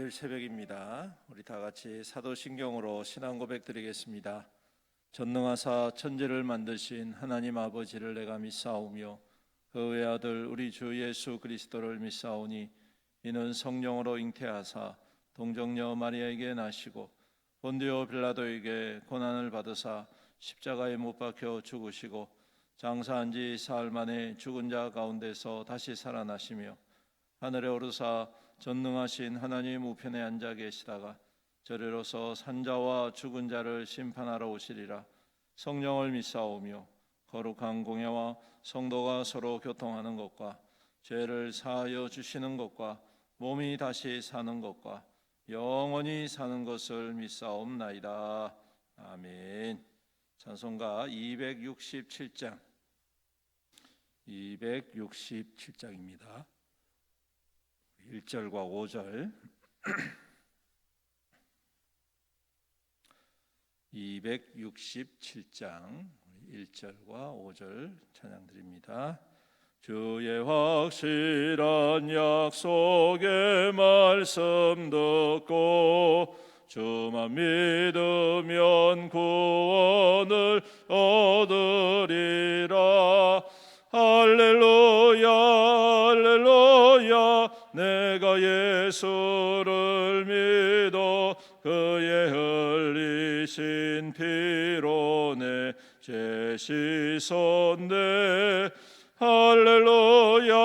일요일 새벽입니다. 우리 다 같이 사도신경으로 신앙 고백 드리겠습니다. 전능하사 천지를 만드신 하나님 아버지를 내가 믿사오며 그 외아들 우리 주 예수 그리스도를 믿사오니 이는 성령으로 잉태하사 동정녀 마리아에게 나시고 본디오 빌라도에게 고난을 받으사 십자가에 못 박혀 죽으시고 장사한 지 사흘 만에 죽은 자 가운데서 다시 살아나시며 하늘에 오르사 전능하신 하나님 우편에 앉아 계시다가 저리로서 산자와 죽은 자를 심판하러 오시리라. 성령을 믿사오며 거룩한 공예와 성도가 서로 교통하는 것과 죄를 사하여 주시는 것과 몸이 다시 사는 것과 영원히 사는 것을 믿사옵나이다. 아멘. 찬송가 267장 267장입니다. 1절과 5절 267장 1절과 5절 찬양 드립니다. 주의 확실한 약속의 말씀 듣고 주만 믿으면 구원을 얻으리라. 할렐루야 할렐루야 내가 예수를 믿어 그의 흘리신 피로 내 죄 씻었네. 할렐루야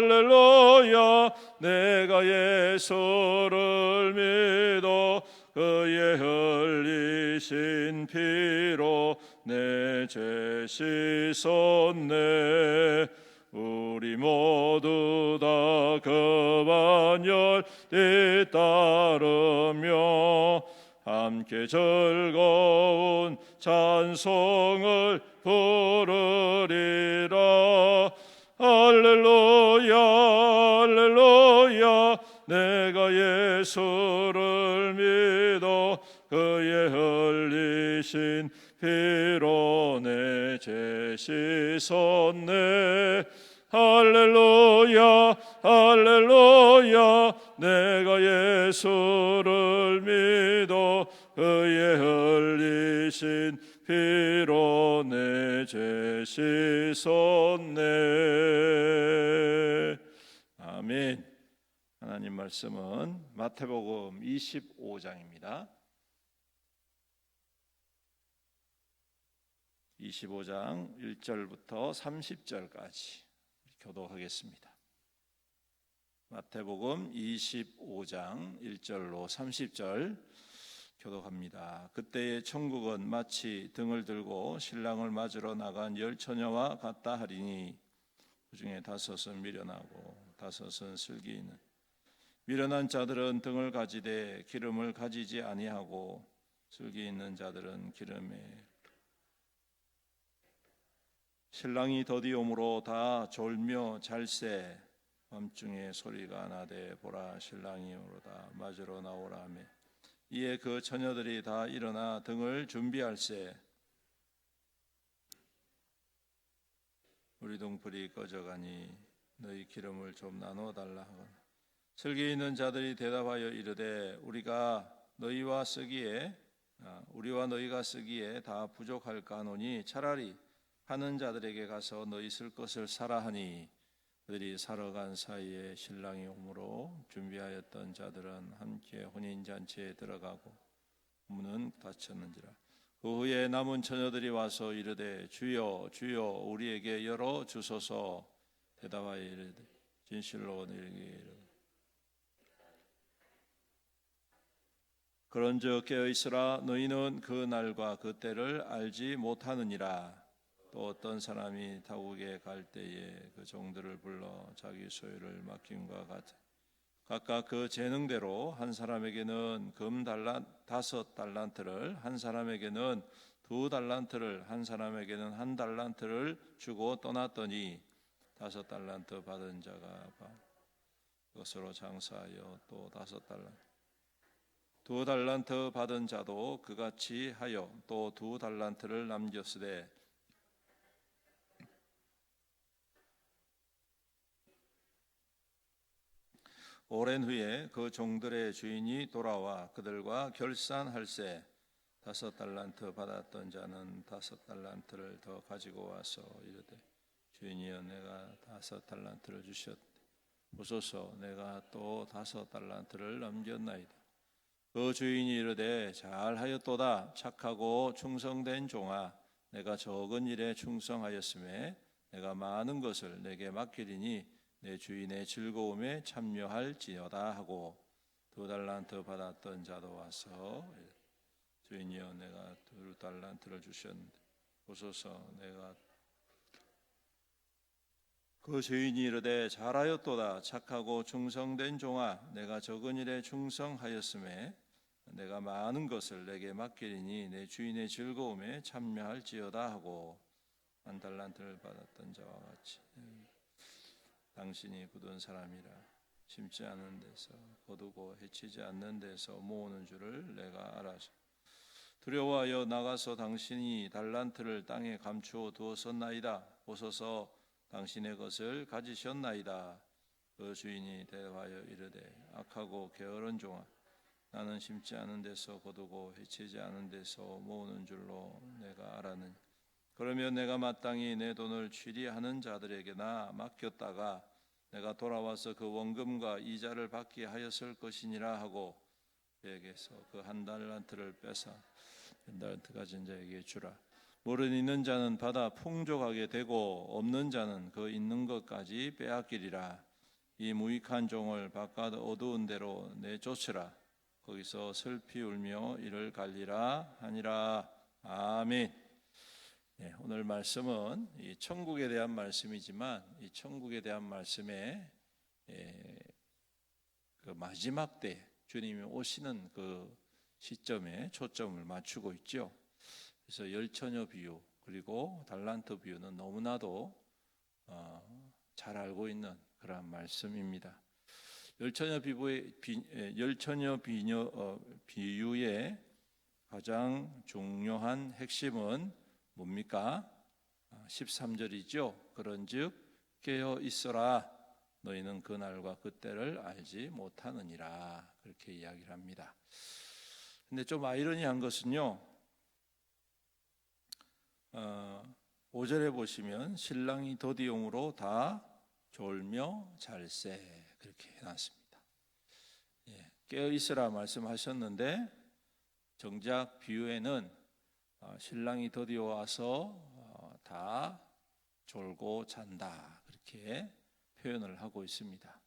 할렐루야 내가 예수를 믿어 그의 흘리신 피로 내 죄 씻었네. 우리 모두 다 그 반열 뒤따르며 함께 즐거운 찬송을 부르리라. 할렐루야 할렐루야 내가 예수를 믿어 그의 흘리신 피로 내 죄 씻었네. 할렐루야 할렐루야 내가 예수를 믿어 그의 흘리신 피로 내 죄 씻었네. 아멘. 하나님 말씀은 마태복음 25장입니다. 25장 1절부터 30절까지 교독하겠습니다. 마태복음 25장 1절로 30절 교독합니다. 그때의 천국은 마치 등을 들고 신랑을 맞으러 나간 10처녀와 같다 하리니 그 중에 5은 미련하고 5은 슬기 있는. 미련한 자들은 등을 가지되 기름을 가지지 아니하고 슬기 있는 자들은 기름에 신랑이 더디 오므로 다 졸며 잘세. 밤중에 소리가 나되 보라 신랑이 오로다 맞으러 나오라 하며 이에 그 처녀들이 다 일어나 등을 준비할세. 우리 등불이 꺼져가니 너희 기름을 좀 나눠 달라 하거나 슬기 있는 자들이 대답하여 이르되 우리와 너희가 쓰기에 다 부족할까 하노니 차라리 하는 자들에게 가서 너희 쓸 것을 사라 하니 그들이 사러 간 사이에 신랑이 오므로 준비하였던 자들은 함께 혼인잔치에 들어가고 문은 닫혔는지라. 그 후에 남은 처녀들이 와서 이르되 주여 주여 우리에게 열어 주소서. 대답하여 이르되 진실로 너희에게 이르되 그런즉 깨어 있으라. 너희는 그 날과 그 때를 알지 못하느니라. 또 어떤 사람이 타국에 갈 때에 그 종들을 불러 자기 소유를 맡김과 같아 각각 그 재능대로 한 사람에게는 금 5달란트를 한 사람에게는 2달란트를 한 사람에게는 1달란트를 주고 떠났더니 5달란트 받은 자가 그것으로 장사하여 또 5달란트 2달란트 받은 자도 그같이 하여 또 2달란트를 남겼으되 오랜 후에 그 종들의 주인이 돌아와 그들과 결산할세 5달란트 받았던 자는 5달란트를 더 가지고 와서 이르되 주인이여 내가 5달란트를 주셨 보소서 내가 또 5달란트를 넘겼나이다. 그 주인이 이르되 잘하였도다 착하고 충성된 종아 내가 적은 일에 충성하였음에 내가 많은 것을 내게 맡기리니 내 주인의 즐거움에 참여할지어다 하고 2달란트 받았던 자도 와서 주인이여 내가 2달란트를 주셨는데 보소서 내가 그 주인이 이르되 잘하였도다 착하고 충성된 종아 내가 적은 일에 충성하였음에 내가 많은 것을 내게 맡기리니 내 주인의 즐거움에 참여할지어다 하고 1달란트를 받았던 자와 같이 당신이 굳은 사람이라 심지 않는 데서 거두고 해치지 않는 데서 모으는 줄을 내가 알아서 두려워하여 나가서 당신이 달란트를 땅에 감추어 두었었나이다. 보소서 당신의 것을 가지셨나이다. 그 주인이 대답하여 이르되 악하고 게으른 종아 나는 심지 않은 데서 거두고 해치지 않은 데서 모으는 줄로 내가 알았느니 그러면 내가 마땅히 내 돈을 취리하는 자들에게나 맡겼다가 내가 돌아와서 그 원금과 이자를 받게 하였을 것이니라 하고 그에게서 그 1달란트를 뺏어 1달란트 가진 자에게 주라. 물은 있는 자는 받아 풍족하게 되고 없는 자는 그 있는 것까지 빼앗기리라. 이 무익한 종을 바깥 어두운 데로 내쫓으라. 거기서 슬피 울며 이를 갈리라 하니라. 아멘. 네, 오늘 말씀은 이 천국에 대한 말씀이지만 이 천국에 대한 말씀에 그 마지막 때 주님이 오시는 그 시점에 초점을 맞추고 있죠. 그래서 열처녀 비유 그리고 달란트 비유는 너무나도 잘 알고 있는 그런 말씀입니다. 열처녀 비유의 가장 중요한 핵심은 뭡니까? 13절이죠. 그런즉 깨어 있어라 너희는 그날과 그때를 알지 못하느니라 그렇게 이야기를 합니다. 근데 좀 아이러니한 것은요 5절에 보시면 신랑이 더디용으로 다 졸며 잘세 그렇게 해놨습니다. 깨어 있으라 말씀하셨는데 정작 비유에는 신랑이 더디어 와서 다 졸고 잔다 그렇게 표현을 하고 있습니다.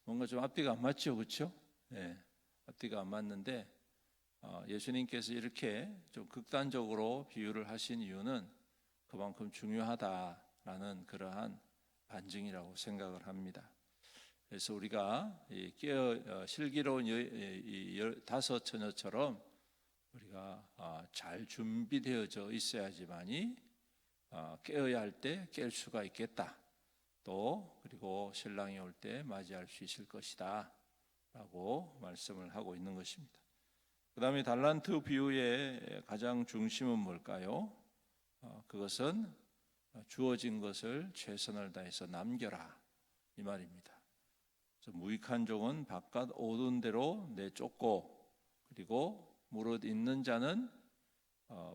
뭔가 좀 앞뒤가 안 맞죠, 그렇죠? 네, 앞뒤가 안 맞는데 예수님께서 이렇게 좀 극단적으로 비유를 하신 이유는 그만큼 중요하다라는 그러한 반증이라고 생각을 합니다. 그래서 우리가 슬기로운 다섯 처녀처럼 우리가 잘 준비되어져 있어야지만이 깨어야 할 때 깰 수가 있겠다. 또 그리고 신랑이 올 때 맞이할 수 있을 것이다 라고 말씀을 하고 있는 것입니다. 그 다음에 달란트 비유의 가장 중심은 뭘까요? 그것은 주어진 것을 최선을 다해서 남겨라 이 말입니다. 그래서 무익한 종은 바깥 어두운 데로 내쫓고 그리고 무릇 있는 자는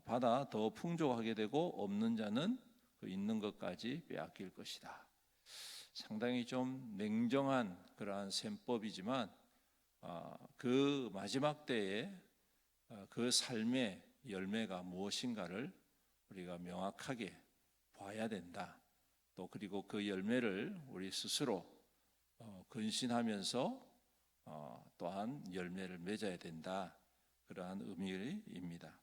받아 더 풍족하게 되고 없는 자는 그 있는 것까지 빼앗길 것이다. 상당히 좀 냉정한 그러한 셈법이지만 그 마지막 때에 그 삶의 열매가 무엇인가를 우리가 명확하게 봐야 된다. 또 그리고 그 열매를 우리 스스로 근신하면서 또한 열매를 맺어야 된다. 그러한 의미입니다.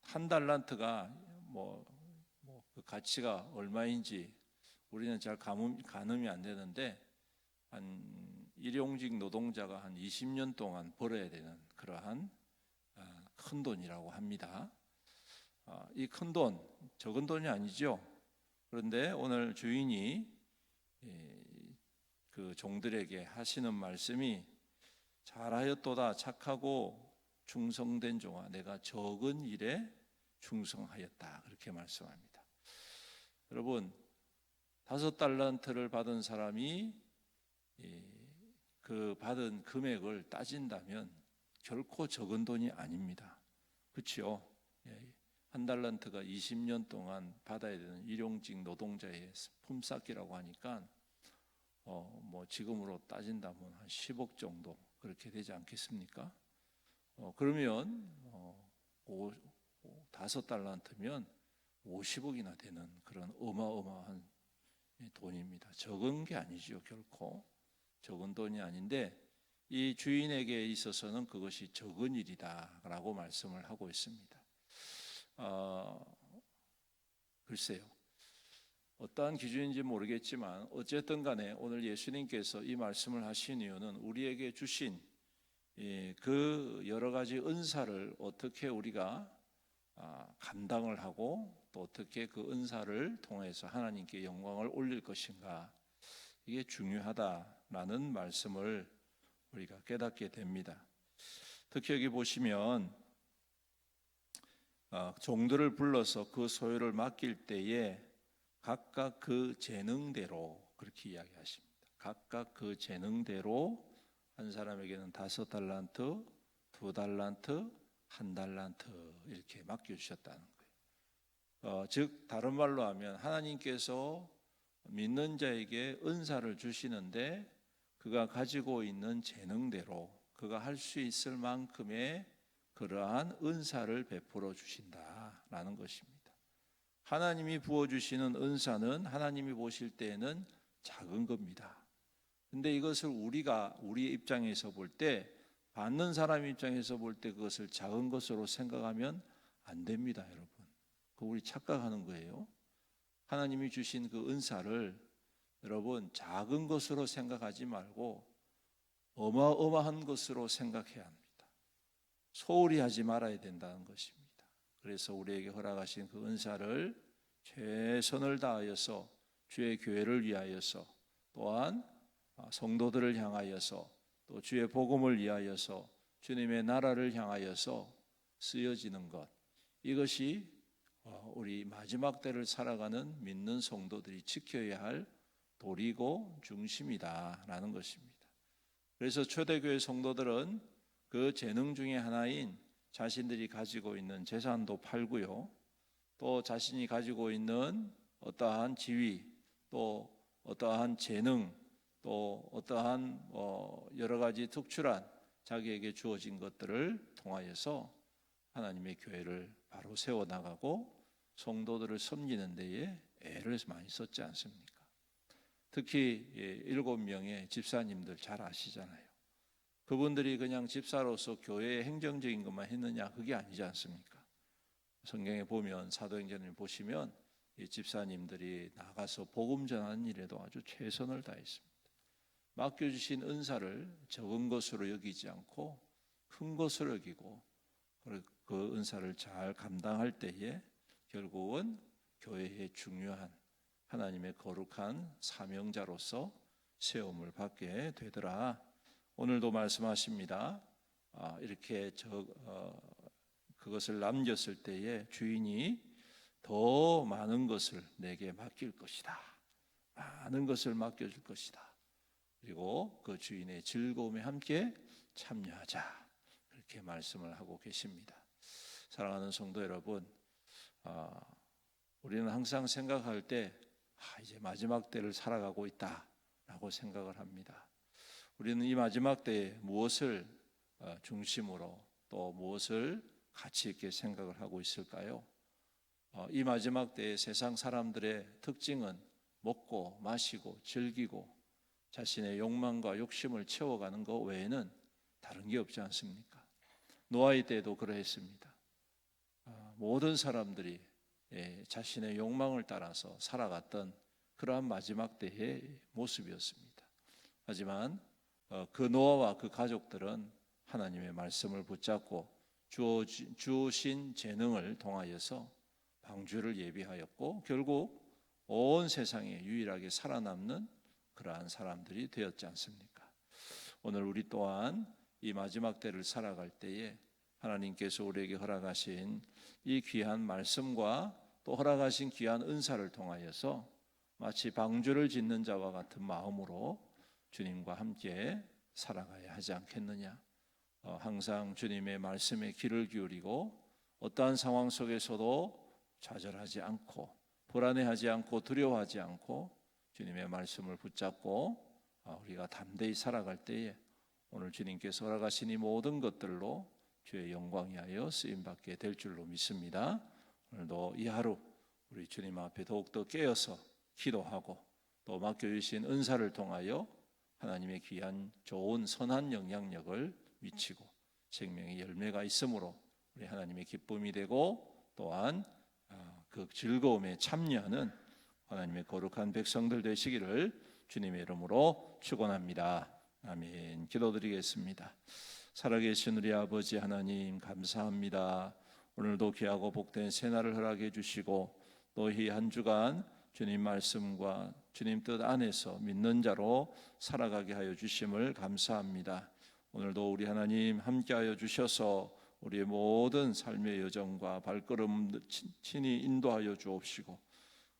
1달란트가 그 가치가 얼마인지 우리는 잘 가늠이 안 되는데 한 일용직 노동자가 한 20년 동안 벌어야 되는 그러한 큰 돈이라고 합니다. 이 큰 돈, 적은 돈이 아니죠. 그런데 오늘 주인이 그 종들에게 하시는 말씀이 잘하였도다 착하고 충성된 종아 내가 적은 일에 충성하였다 그렇게 말씀합니다. 여러분 5달란트를 받은 사람이 그 받은 금액을 따진다면 결코 적은 돈이 아닙니다. 그렇죠? 한 달란트가 20년 동안 받아야 되는 일용직 노동자의 품삯이라고 하니까 뭐 지금으로 따진다면 한 10억 정도 그렇게 되지 않겠습니까? 그러면 5달란트면 50억이나 되는 그런 어마어마한 돈입니다. 적은 게 아니죠. 결코 적은 돈이 아닌데 이 주인에게 있어서는 그것이 적은 일이다라고 말씀을 하고 있습니다. 글쎄요. 어떠한 기준인지 모르겠지만 어쨌든 간에 오늘 예수님께서 이 말씀을 하신 이유는 우리에게 주신 그 여러 가지 은사를 어떻게 우리가 감당을 하고 또 어떻게 그 은사를 통해서 하나님께 영광을 올릴 것인가, 이게 중요하다라는 말씀을 우리가 깨닫게 됩니다. 특히 여기 보시면 종들을 불러서 그 소유를 맡길 때에 각각 그 재능대로 그렇게 이야기하십니다. 각각 그 재능대로 한 사람에게는 5달란트, 2달란트, 1달란트 이렇게 맡겨주셨다는 거예요. 즉 다른 말로 하면 하나님께서 믿는 자에게 은사를 주시는데 그가 가지고 있는 재능대로 그가 할 수 있을 만큼의 그러한 은사를 베풀어 주신다라는 것입니다. 하나님이 부어주시는 은사는 하나님이 보실 때에는 작은 겁니다. 근데 이것을 우리가 우리의 입장에서 볼 때, 받는 사람 입장에서 볼 때 그것을 작은 것으로 생각하면 안 됩니다, 여러분. 그거 우리 착각하는 거예요. 하나님이 주신 그 은사를 여러분 작은 것으로 생각하지 말고 어마어마한 것으로 생각해야 합니다. 소홀히 하지 말아야 된다는 것입니다. 그래서 우리에게 허락하신 그 은사를 최선을 다하여서 주의 교회를 위하여서 또한 성도들을 향하여서 또 주의 복음을 위하여서 주님의 나라를 향하여서 쓰여지는 것, 이것이 우리 마지막 때를 살아가는 믿는 성도들이 지켜야 할 도리고 중심이다라는 것입니다. 그래서 초대교회 성도들은 그 재능 중에 하나인 자신들이 가지고 있는 재산도 팔고요, 또 자신이 가지고 있는 어떠한 지위, 또 어떠한 재능, 또 어떠한 여러 가지 특출한 자기에게 주어진 것들을 통하여서 하나님의 교회를 바로 세워나가고 성도들을 섬기는 데에 애를 많이 썼지 않습니까? 특히 7명의 집사님들 잘 아시잖아요. 그분들이 그냥 집사로서 교회의 행정적인 것만 했느냐, 그게 아니지 않습니까? 성경에 보면 사도행전을 보시면 이 집사님들이 나가서 복음 전하는 일에도 아주 최선을 다했습니다. 맡겨주신 은사를 적은 것으로 여기지 않고 큰 것으로 여기고 그 은사를 잘 감당할 때에 결국은 교회의 중요한 하나님의 거룩한 사명자로서 세움을 받게 되더라. 오늘도 말씀하십니다. 이렇게 그것을 남겼을 때에 주인이 더 많은 것을 내게 맡길 것이다. 많은 것을 맡겨줄 것이다. 그리고 그 주인의 즐거움에 함께 참여하자. 그렇게 말씀을 하고 계십니다. 사랑하는 성도 여러분, 우리는 항상 생각할 때 이제 마지막 때를 살아가고 있다라고 생각을 합니다. 우리는 이 마지막 때에 무엇을 중심으로 또 무엇을 가치 있게 생각을 하고 있을까요? 이 마지막 때에 세상 사람들의 특징은 먹고 마시고 즐기고 자신의 욕망과 욕심을 채워가는 것 외에는 다른 게 없지 않습니까? 노아의 때도 그러했습니다. 모든 사람들이 자신의 욕망을 따라서 살아갔던 그러한 마지막 때의 모습이었습니다. 하지만 그 노아와 그 가족들은 하나님의 말씀을 붙잡고 주신 재능을 통하여서 방주를 예비하였고 결국 온 세상에 유일하게 살아남는 그러한 사람들이 되었지 않습니까? 오늘 우리 또한 이 마지막 때를 살아갈 때에 하나님께서 우리에게 허락하신 이 귀한 말씀과 또 허락하신 귀한 은사를 통하여서 마치 방주를 짓는 자와 같은 마음으로 주님과 함께 살아가야 하지 않겠느냐. 항상 주님의 말씀에 귀를 기울이고 어떠한 상황 속에서도 좌절하지 않고 불안해하지 않고 두려워하지 않고 주님의 말씀을 붙잡고 우리가 담대히 살아갈 때에 오늘 주님께서 허락하신 이 모든 것들로 주의 영광이 하여 쓰임받게 될 줄로 믿습니다. 오늘도 이 하루 우리 주님 앞에 더욱더 깨어서 기도하고 또 맡겨주신 은사를 통하여 하나님의 귀한 좋은 선한 영향력을 미치고 생명의 열매가 있으므로 우리 하나님의 기쁨이 되고 또한 그 즐거움에 참여하는 하나님의 거룩한 백성들 되시기를 주님의 이름으로 축원합니다. 아멘. 기도드리겠습니다. 살아계신 우리 아버지 하나님 감사합니다. 오늘도 귀하고 복된 새날을 허락해 주시고 또 이 한 주간 주님 말씀과 주님 뜻 안에서 믿는 자로 살아가게 하여 주심을 감사합니다. 오늘도 우리 하나님 함께하여 주셔서 우리의 모든 삶의 여정과 발걸음 친히 인도하여 주옵시고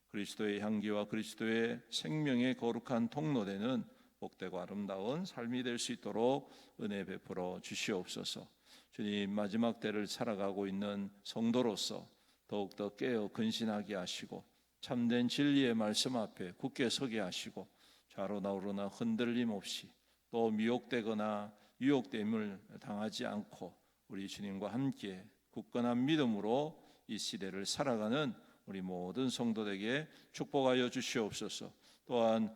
그리스도의 향기와 그리스도의 생명의 거룩한 통로되는 복되고 아름다운 삶이 될 수 있도록 은혜 베풀어 주시옵소서. 주님 마지막 때를 살아가고 있는 성도로서 더욱더 깨어 근신하게 하시고 참된 진리의 말씀 앞에 굳게 서게 하시고 좌로나 우로나 흔들림 없이 또 미혹되거나 유혹됨을 당하지 않고 우리 주님과 함께 굳건한 믿음으로 이 시대를 살아가는 우리 모든 성도들에게 축복하여 주시옵소서. 또한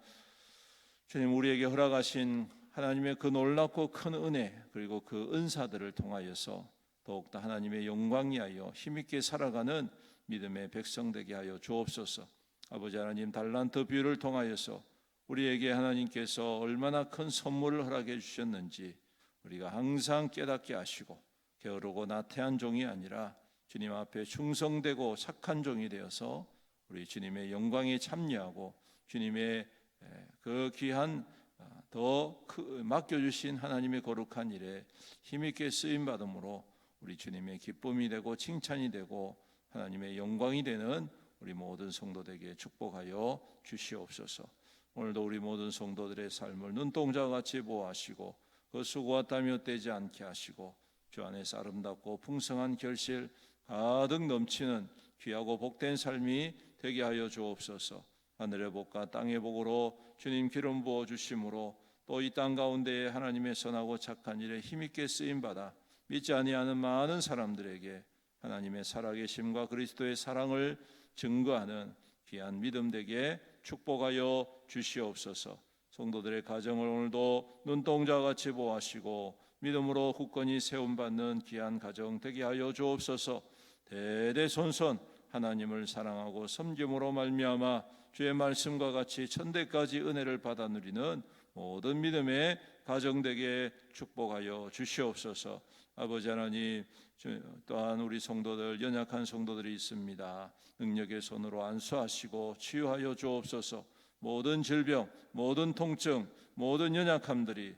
주님 우리에게 허락하신 하나님의 그 놀랍고 큰 은혜 그리고 그 은사들을 통하여서 더욱더 하나님의 영광이 하여 힘있게 살아가는 믿음의 백성 되게 하여 주옵소서. 아버지 하나님 달란트 비유를 통하여서 우리에게 하나님께서 얼마나 큰 선물을 허락해 주셨는지 우리가 항상 깨닫게 하시고 게으르고 나태한 종이 아니라 주님 앞에 충성되고 착한 종이 되어서 우리 주님의 영광에 참여하고 주님의 그 귀한 더 맡겨주신 하나님의 거룩한 일에 힘있게 쓰임받음으로 우리 주님의 기쁨이 되고 칭찬이 되고 하나님의 영광이 되는 우리 모든 성도들에게 축복하여 주시옵소서. 오늘도 우리 모든 성도들의 삶을 눈동자와 같이 보호하시고 그 수고와 땀이 헛되지 않게 하시고 주 안에서 아름답고 풍성한 결실 가득 넘치는 귀하고 복된 삶이 되게 하여 주옵소서. 하늘의 복과 땅의 복으로 주님 기름 부어 주심으로 또 이 땅 가운데에 하나님의 선하고 착한 일에 힘있게 쓰임받아 믿지 아니하는 많은 사람들에게 하나님의 살아계심과 그리스도의 사랑을 증거하는 귀한 믿음 되게 축복하여 주시옵소서. 성도들의 가정을 오늘도 눈동자와 같이 보호하시고 믿음으로 굳건히 세움받는 귀한 가정 되게 하여 주옵소서. 대대손손 하나님을 사랑하고 섬김으로 말미암아 주의 말씀과 같이 천대까지 은혜를 받아 누리는 모든 믿음의 가정 되게 축복하여 주시옵소서. 아버지 하나님 또한 우리 성도들 연약한 성도들이 있습니다. 능력의 손으로 안수하시고 치유하여 주옵소서. 모든 질병, 모든 통증, 모든 연약함들이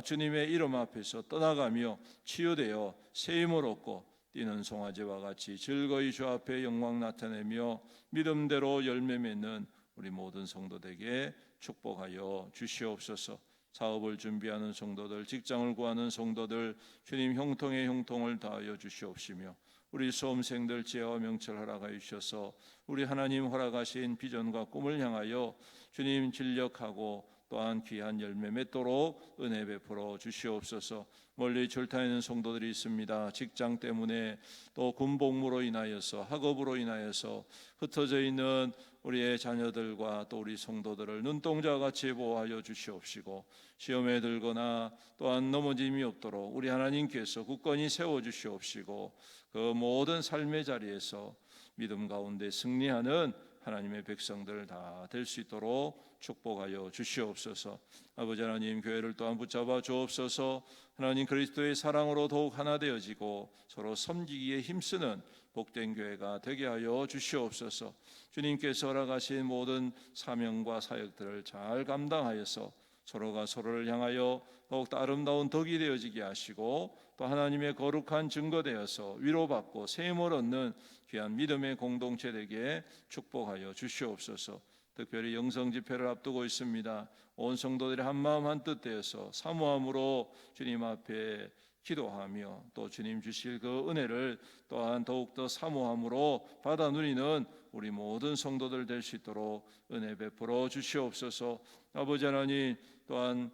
주님의 이름 앞에서 떠나가며 치유되어 새 힘을 얻고 뛰는 송아지와 같이 즐거이 주 앞에 영광 나타내며 믿음대로 열매 맺는 우리 모든 성도들에게 축복하여 주시옵소서. 사업을 준비하는 성도들, 직장을 구하는 성도들 주님 형통의 형통을 다하여 주시옵시며 우리 수험생들 지혜와 명철 허락하여 주셔서 우리 하나님 허락하신 비전과 꿈을 향하여 주님 진력하고 또한 귀한 열매 맺도록 은혜 베풀어 주시옵소서. 멀리 출타 있는 성도들이 있습니다. 직장 때문에 또 군복무로 인하여서 학업으로 인하여서 흩어져 있는 우리의 자녀들과 또 우리 성도들을 눈동자와 같이 보호하여 주시옵시고 시험에 들거나 또한 넘어짐이 없도록 우리 하나님께서 굳건히 세워주시옵시고 그 모든 삶의 자리에서 믿음 가운데 승리하는 하나님의 백성들 다 될 수 있도록 축복하여 주시옵소서. 아버지 하나님 교회를 또한 붙잡아 주옵소서. 하나님 그리스도의 사랑으로 더욱 하나 되어지고 서로 섬기기에 힘쓰는 복된 교회가 되게 하여 주시옵소서. 주님께서 허락하신 모든 사명과 사역들을 잘 감당하여서 서로가 서로를 향하여 더욱더 아름다운 덕이 되어지게 하시고 또 하나님의 거룩한 증거되어서 위로받고 새 힘을 얻는 귀한 믿음의 공동체 되게 축복하여 주시옵소서. 특별히 영성 집회를 앞두고 있습니다. 온 성도들이 한마음 한뜻 되어서 사모함으로 주님 앞에 기도하며 또 주님 주실 그 은혜를 또한 더욱더 사모함으로 받아 누리는 우리 모든 성도들 될 수 있도록 은혜 베풀어 주시옵소서. 아버지 하나님, 또한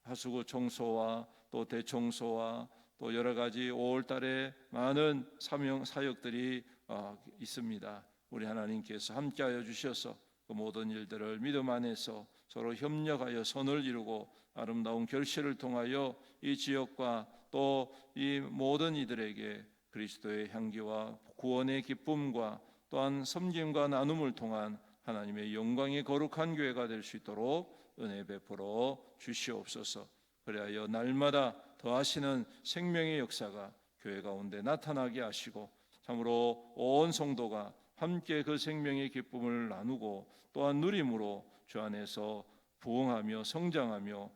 하수구 청소와 또 대청소와 또 여러 가지 5월 달에 많은 사역들이 있습니다. 우리 하나님께서 함께하여 주셔서 그 모든 일들을 믿음 안에서 서로 협력하여 선을 이루고 아름다운 결실을 통하여 이 지역과 또 이 모든 이들에게 그리스도의 향기와 구원의 기쁨과 또한 섬김과 나눔을 통한 하나님의 영광의 거룩한 교회가 될 수 있도록 은혜 베풀어 주시옵소서. 그리하여 날마다 더하시는 생명의 역사가 교회 가운데 나타나게 하시고 참으로 온 성도가 함께 그 생명의 기쁨을 나누고 또한 누림으로 주 안에서 부흥하며 성장하며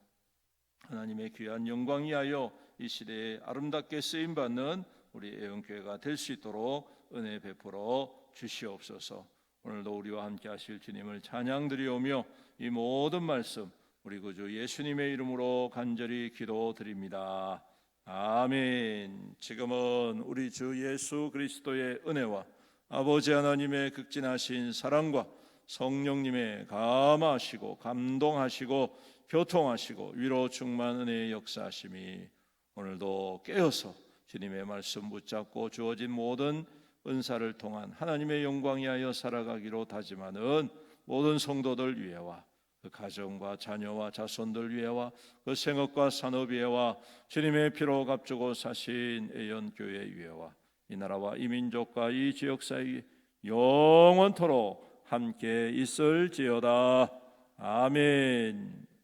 하나님의 귀한 영광 위하여 이 시대에 아름답게 쓰임받는 우리 애원교회가 될 수 있도록 은혜 베풀어 주시옵소서. 오늘도 우리와 함께 하실 주님을 찬양드리오며 이 모든 말씀 우리 구주 예수님의 이름으로 간절히 기도드립니다. 아멘. 지금은 우리 주 예수 그리스도의 은혜와 아버지 하나님의 극진하신 사랑과 성령님의 감화하시고 감동하시고 교통하시고 위로 충만 은혜의 역사하심이 오늘도 깨어서 주님의 말씀 붙잡고 주어진 모든 은사를 통한 하나님의 영광 위하여 살아가기로 다짐하는 모든 성도들 위해와 그 가정과 자녀와 자손들 위해와 그 생업과 산업 위해와 주님의 피로 값주고 사신 애연교회 위해와 이 나라와 이 민족과 이 지역사회 영원토록 함께 있을지어다. 아멘.